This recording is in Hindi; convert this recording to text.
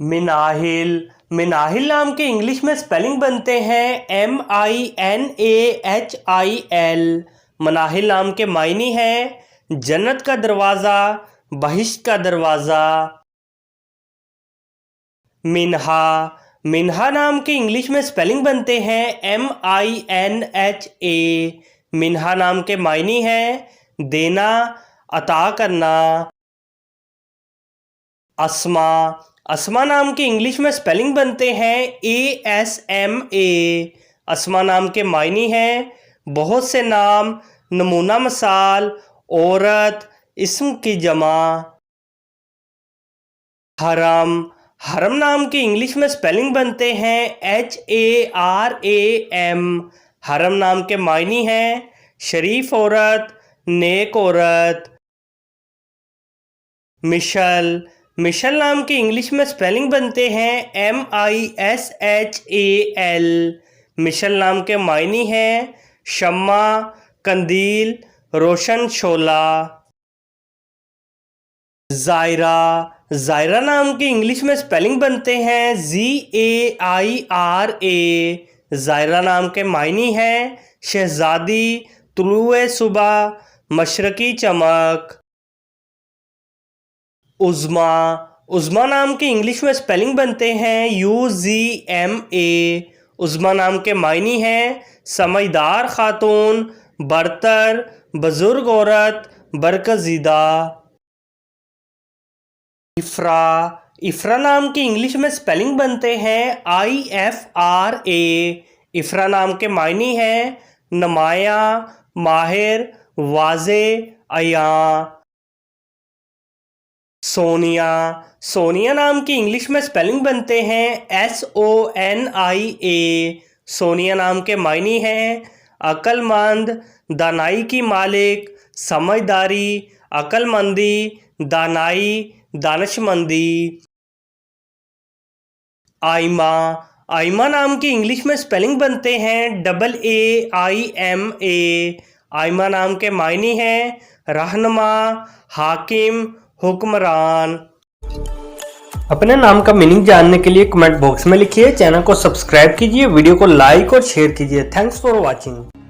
मिनाहिल। मिनाहिल नाम के इंग्लिश में स्पेलिंग बनते हैं MINAHIL। मनाहिल नाम के मायने हैं जन्नत का दरवाज़ा, बहिश्त का दरवाज़ा। मिन्हा। मिन्हा नाम के इंग्लिश में स्पेलिंग बनते हैं MINHA। मिन्हा नाम के मायने हैं देना, अता करना। अस्मा। अस्मा नाम के इंग्लिश में स्पेलिंग बनते हैं ASMA। अस्मा नाम के मायने हैं बहुत से नाम, नमूना मिसाल, औरत, इस्म की जमा। हरम। हरम नाम के इंग्लिश में स्पेलिंग बनते हैं HARAM। हरम नाम के मायने हैं शरीफ औरत, नेक औरत। मिशल। मिशल नाम के इंग्लिश में स्पेलिंग बनते हैं MISHAL। मिशल नाम के मायने हैं शम्मा, कंदील, रोशन शोला। ज़ायरा। ज़ायरा नाम के इंग्लिश में स्पेलिंग बनते हैं ZAIRA। ज़ायरा नाम के मायने हैं शहज़ादी, तुलुए सुबह, मशरकी चमक। उज़्मा। उज़्मा नाम के इंग्लिश में स्पेलिंग बनते हैं UZMA। उज़्मा नाम के मायने हैं समझदार खातून, बरतर, बुजुर्ग औरत, बरकज़ीदा। इफ़रा। इफ़रा नाम के इंग्लिश में स्पेलिंग बनते हैं IFRA। इफ़रा नाम के मायने हैं नुमाया, माहिर, वाज़े, अया। सोनिया। सोनिया नाम की इंग्लिश में स्पेलिंग बनते हैं SONIA। सोनिया नाम के मायने हैं अक्लमंद, दानाई की मालिक, समझदारी, अक्लमंदी, दानाई, दानिशमंदी। आइमा। आइमा नाम की इंग्लिश में स्पेलिंग बनते हैं AAIMA। आइमा नाम के मायने हैं रहनुमा, हाकिम, हुक्मरान। अपने नाम का मीनिंग जानने के लिए कमेंट बॉक्स में लिखिए। चैनल को सब्सक्राइब कीजिए, वीडियो को लाइक और शेयर कीजिए। Thanks for watching.